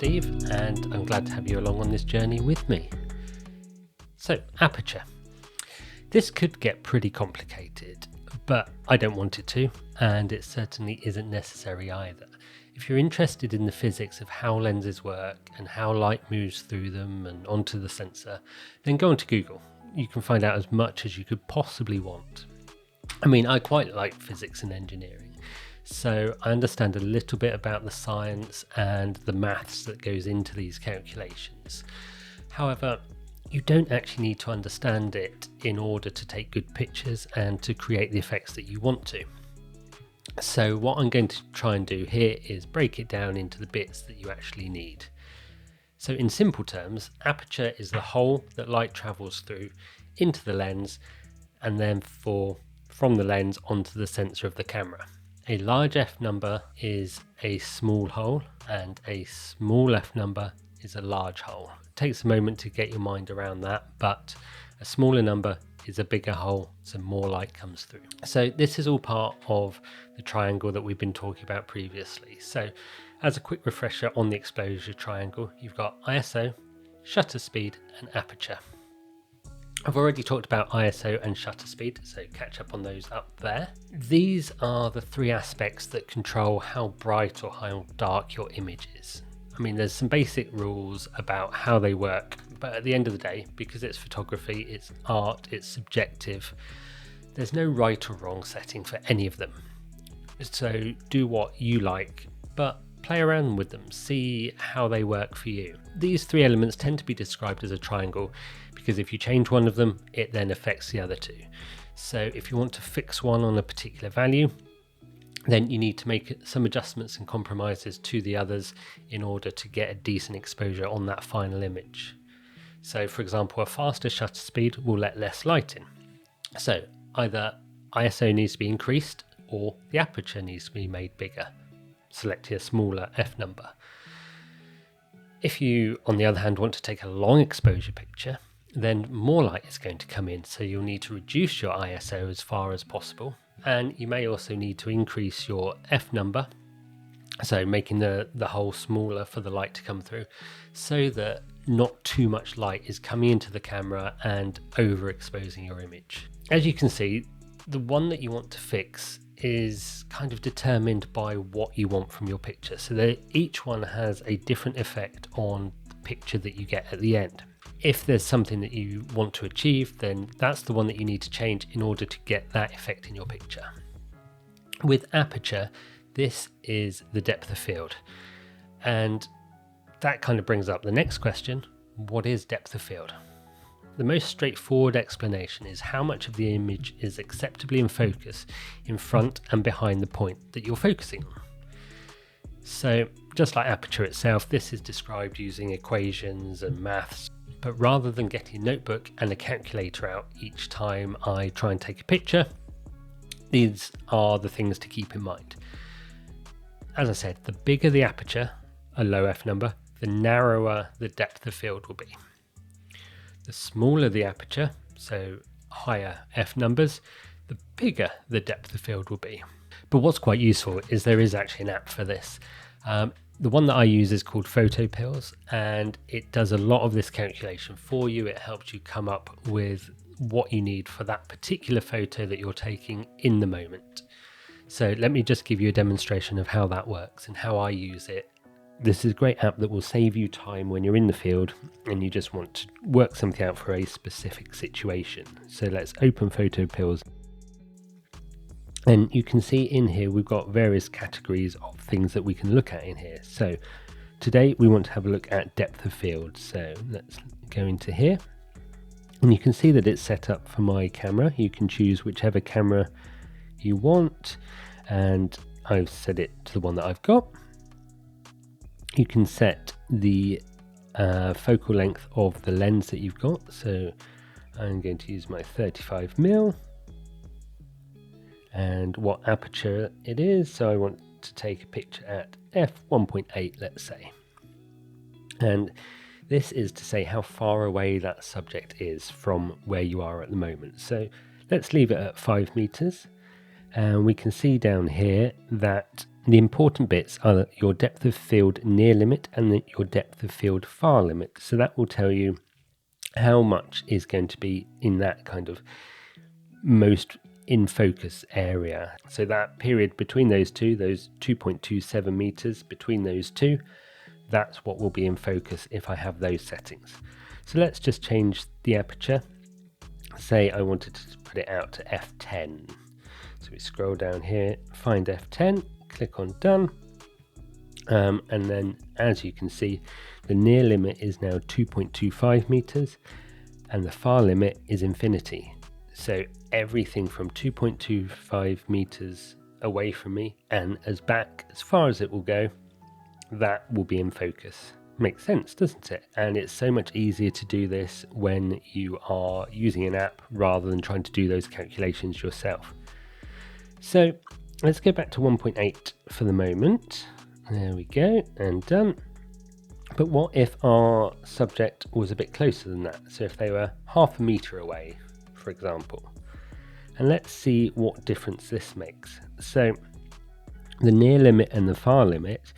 Steve, and I'm glad to have you along on this journey with me. So, Aperture. This could get pretty complicated, but I don't want it to, and it certainly isn't necessary either. If you're interested in the physics of how lenses work and how light moves through them and onto the sensor, then go onto Google. You can find out as much as you could possibly want. I mean, I quite like physics and engineering, so I understand a little bit about the science and the maths that goes into these calculations. However, you don't actually need to understand it in order to take good pictures and to create the effects that you want to. So what I'm going to try and do here is break it down into the bits that you actually need. So in simple terms, aperture is the hole that light travels through into the lens and then from the lens onto the sensor of the camera. A large f number is a small hole and a small f number is a large hole. It takes a moment to get your mind around that, but a smaller number is a bigger hole, so more light comes through. So this is all part of the triangle that we've been talking about previously. So as a quick refresher on the exposure triangle, you've got ISO, shutter speed and aperture. I've already talked about ISO and shutter speed, so catch up on those up there. These are the three aspects that control how bright or how dark your image is. I mean, there's some basic rules about how they work, but at the end of the day, because it's photography, it's art, it's subjective, there's no right or wrong setting for any of them. So do what you like, but play around with them, see how they work for you. These three elements tend to be described as a triangle because if you change one of them, it then affects the other two. So if you want to fix one on a particular value, then you need to make some adjustments and compromises to the others in order to get a decent exposure on that final image. So for example, a faster shutter speed will let less light in. So either ISO needs to be increased or the aperture needs to be made bigger, selecting a smaller f number. If you, on the other hand, want to take a long exposure picture, then more light is going to come in, so you'll need to reduce your ISO as far as possible. And you may also need to increase your f number, so making the hole smaller for the light to come through, so that not too much light is coming into the camera and overexposing your image. As you can see, the one that you want to fix is kind of determined by what you want from your picture, so each one has a different effect on the picture that you get at the end. If there's something that you want to achieve, then that's the one that you need to change in order to get that effect in your picture. With aperture, this is the depth of field, and that kind of brings up the next question: what is depth of field? The most straightforward explanation is how much of the image is acceptably in focus in front and behind the point that you're focusing on. So just like aperture itself, this is described using equations and maths, but rather than getting a notebook and a calculator out each time I try and take a picture, these are the things to keep in mind. As I said, the bigger the aperture, a low f number, the narrower the depth of field will be. The smaller the aperture, so higher f numbers, the bigger the depth of field will be. But what's quite useful is there is actually an app for this. The one that I use is called Photopills, and it does a lot of this calculation for you. It helps you come up with what you need for that particular photo that you're taking in the moment. So let me just give you a demonstration of how that works and how I use it. This is a great app that will save you time when you're in the field and you just want to work something out for a specific situation. So let's open Photopills. And you can see in here we've got various categories of things that we can look at in here. So today we want to have a look at depth of field. So let's go into here. And you can see that it's set up for my camera. You can choose whichever camera you want. And I've set it to the one that I've got. You can set the focal length of the lens that you've got. So I'm going to use my 35mm. And what aperture it is, so I want to take a picture at f1.8, let's say. And this is to say how far away that subject is from where you are at the moment. So let's leave it at 5 meters, and we can see down here that The important bits are your depth of field near limit and your depth of field far limit. So that will tell you how much is going to be in that kind of most in focus area. So that period between those two, those 2.27 meters between those two, that's what will be in focus if I have those settings. So let's just change the aperture. Say I wanted to put it out to f10. So we scroll down here, find f10, click on done. And then as you can see, the near limit is now 2.25 meters and the far limit is infinity. So everything from 2.25 meters away from me and as back as far as it will go, that will be in focus. Makes sense, doesn't it? And it's so much easier to do this when you are using an app rather than trying to do those calculations yourself. So let's go back to 1.8 for the moment. There we go, and done. But what if our subject was a bit closer than that? So if they were half a meter away, for example. And let's see what difference this makes. So the near limit and the far limit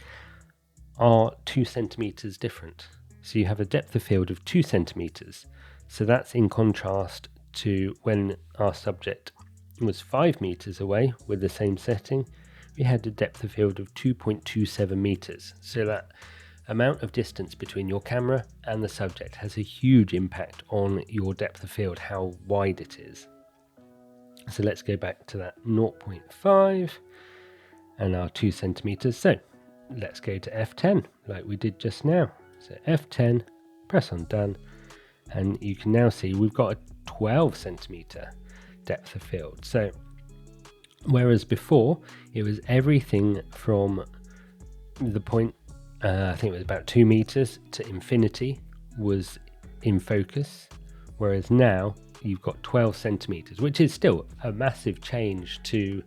are 2 centimeters different. So you have a depth of field of 2 centimeters. So that's in contrast to when our subject was 5 meters away with the same setting, we had a depth of field of 2.27 meters. So that amount of distance between your camera and the subject has a huge impact on your depth of field, how wide it is. So let's go back to that 0.5 and our 2 centimeters. So let's go to f10 like we did just now. So f10, press on done, and you can now see we've got a 12 centimeter depth of field. So whereas before it was everything from the point, I think it was about 2 meters to infinity was in focus, whereas now you've got 12 centimeters, which is still a massive change to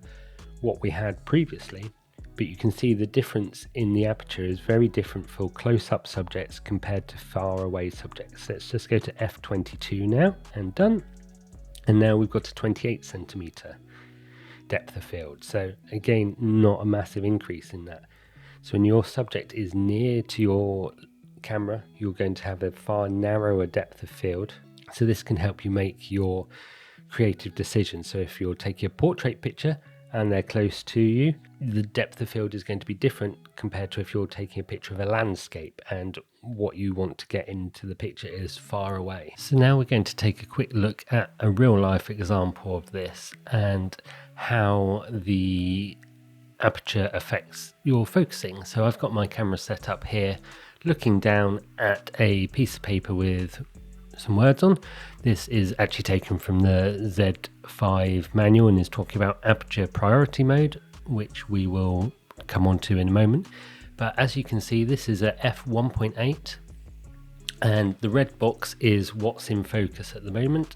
what we had previously. But you can see the difference in the aperture is very different for close-up subjects compared to far away subjects. Let's just go to f22 now and done. And now we've got a 28 centimeter depth of field. So again, not a massive increase in that. So when your subject is near to your camera, you're going to have a far narrower depth of field. So this can help you make your creative decisions. So if you're taking a portrait picture and they're close to you, the depth of field is going to be different compared to if you're taking a picture of a landscape and what you want to get into the picture is far away. So now we're going to take a quick look at a real life example of this and how the aperture affects your focusing. So I've got my camera set up here looking down at a piece of paper with some words on. This is actually taken from the Z5 manual and is talking about aperture priority mode, which we will come on to in a moment. But as you can see, this is a f1.8 and the red box is what's in focus at the moment.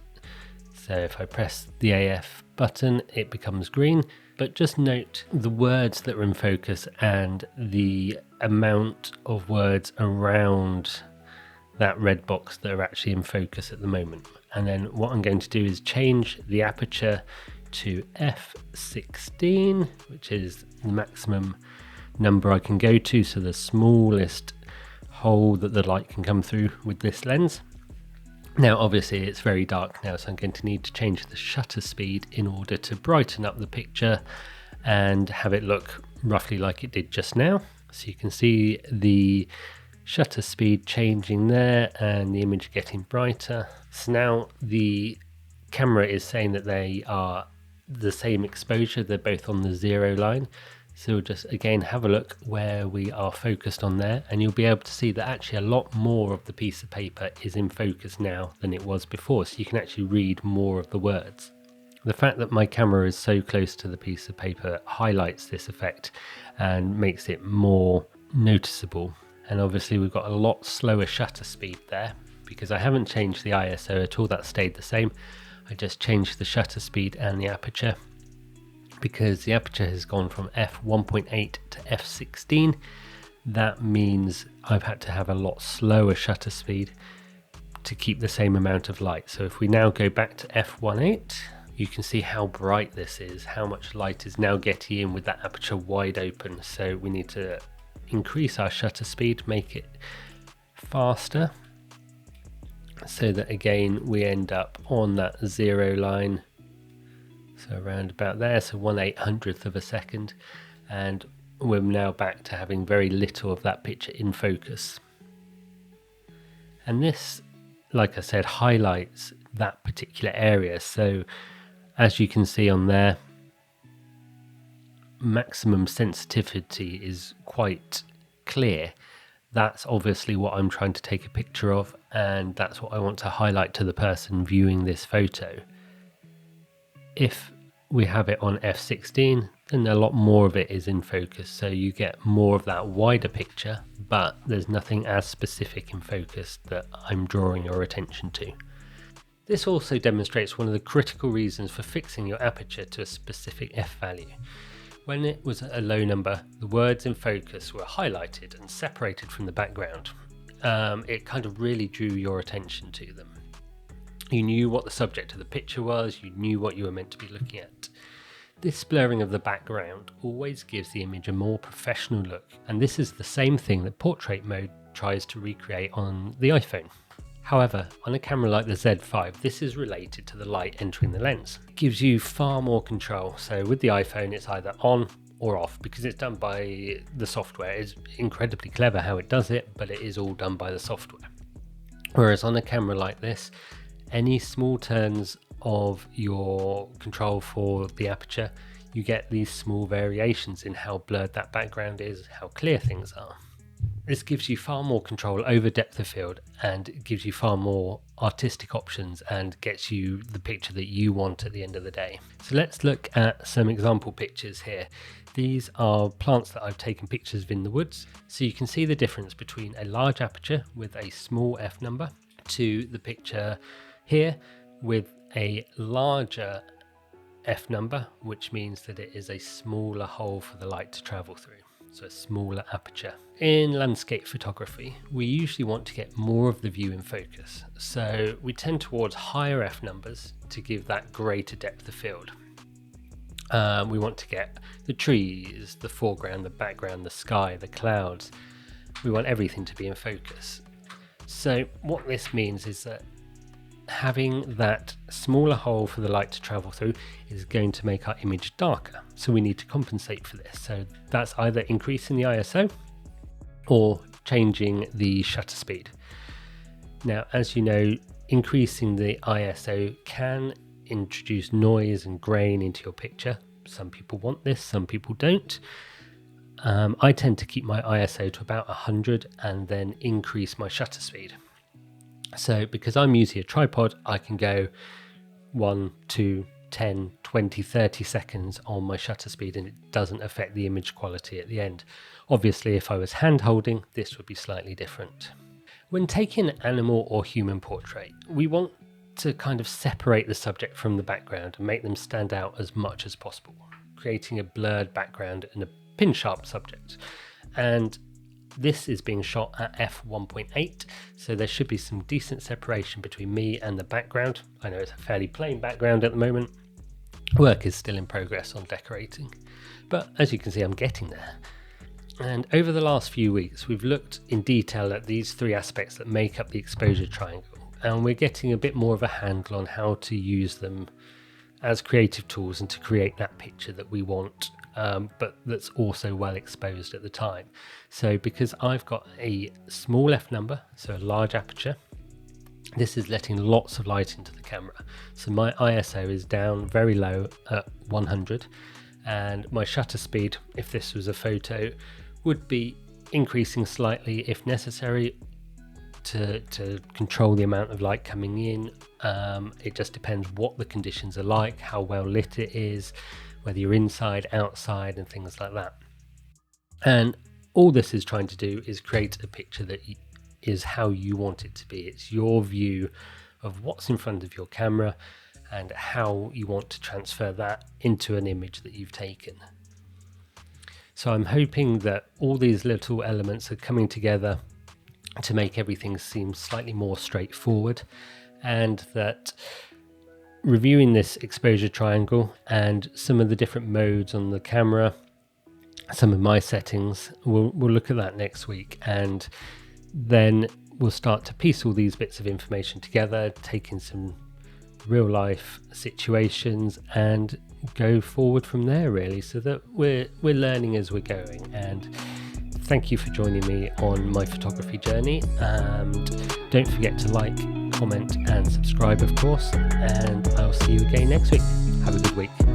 So if I press the AF button, it becomes green. But just note the words that are in focus and the amount of words around that red box that are actually in focus at the moment. And then what I'm going to do is change the aperture to f16, which is the maximum number I can go to, so the smallest hole that the light can come through with this lens. Now obviously it's very dark now, so I'm going to need to change the shutter speed in order to brighten up the picture and have it look roughly like it did just now. So you can see the shutter speed changing there and the image getting brighter. So now the camera is saying that they are the same exposure, they're both on the 0 line. So we'll just again have a look where we are focused on there, and you'll be able to see that actually a lot more of the piece of paper is in focus now than it was before, so you can actually read more of the words. The fact that my camera is so close to the piece of paper highlights this effect and makes it more noticeable. And obviously we've got a lot slower shutter speed there because I haven't changed the ISO at all, that stayed the same. I just changed the shutter speed and the aperture because the aperture has gone from f1.8 to f16. That means I've had to have a lot slower shutter speed to keep the same amount of light. So if we now go back to f1.8, you can see how bright this is, how much light is now getting in with that aperture wide open. So we need to increase our shutter speed, make it faster, so that again we end up on that 0 line, so around about there, so 1/800th of a second, and we're now back to having very little of that picture in focus. And this, like I said, highlights that particular area. So as you can see on there, maximum sensitivity is quite clear. That's obviously what I'm trying to take a picture of, and that's what I want to highlight to the person viewing this photo. If we have it on f16, then a lot more of it is in focus, so you get more of that wider picture, but there's nothing as specific in focus that I'm drawing your attention to. This also demonstrates one of the critical reasons for fixing your aperture to a specific f value. When it was at a low number, the words in focus were highlighted and separated from the background. It kind of really drew your attention to them. You knew what the subject of the picture was, you knew what you were meant to be looking at. This blurring of the background always gives the image a more professional look, and this is the same thing that portrait mode tries to recreate on the iPhone. However, on a camera like the Z5, this is related to the light entering the lens. It gives you far more control. So with the iPhone, it's either on or off because it's done by the software. It's incredibly clever how it does it, but it is all done by the software. Whereas on a camera like this, any small turns of your control for the aperture, you get these small variations in how blurred that background is, how clear things are. This gives you far more control over depth of field and gives you far more artistic options and gets you the picture that you want at the end of the day. So let's look at some example pictures here. These are plants that I've taken pictures of in the woods. So you can see the difference between a large aperture with a small f number to the picture here with a larger f number, which means that it is a smaller hole for the light to travel through. So a smaller aperture. In landscape photography, we usually want to get more of the view in focus. So we tend towards higher f numbers to give that greater depth of field. We want to get the trees, the foreground, the background, the sky, the clouds. We want everything to be in focus. So what this means is that having that smaller hole for the light to travel through is going to make our image darker. So we need to compensate for this. So that's either increasing the ISO or changing the shutter speed. Now, as you know, increasing the ISO can introduce noise and grain into your picture. Some people want this, some people don't. I tend to keep my ISO to about 100 and then increase my shutter speed. So because I'm using a tripod, I can go 1, 2, 10, 20, 30 seconds on my shutter speed and it doesn't affect the image quality at the end. Obviously, if I was hand holding, this would be slightly different. When taking an animal or human portrait, we want to kind of separate the subject from the background and make them stand out as much as possible, creating a blurred background and a pin sharp subject. And this is being shot at f1.8, so there should be some decent separation between me and the background. I know it's a fairly plain background at the moment. Work is still in progress on decorating, but as you can see, I'm getting there. And over the last few weeks, we've looked in detail at these three aspects that make up the exposure triangle, and we're getting a bit more of a handle on how to use them as creative tools and to create that picture that we want, but that's also well exposed at the time. So because I've got a small f number, so a large aperture, this is letting lots of light into the camera. So my ISO is down very low at 100, and my shutter speed, if this was a photo, would be increasing slightly if necessary to control the amount of light coming in. It just depends what the conditions are like, how well lit it is, whether you're inside, outside, and things like that. And all this is trying to do is create a picture that is how you want it to be. It's your view of what's in front of your camera and how you want to transfer that into an image that you've taken. So I'm hoping that all these little elements are coming together to make everything seem slightly more straightforward, and that reviewing this exposure triangle and some of the different modes on the camera, some of my settings. We'll look at that next week, and then we'll start to piece all these bits of information together, taking some real life situations and go forward from there, really, so that we're learning as we're going. And thank you for joining me on my photography journey. Don't forget to like, comment and subscribe, of course, and I'll see you again next week. Have a good week.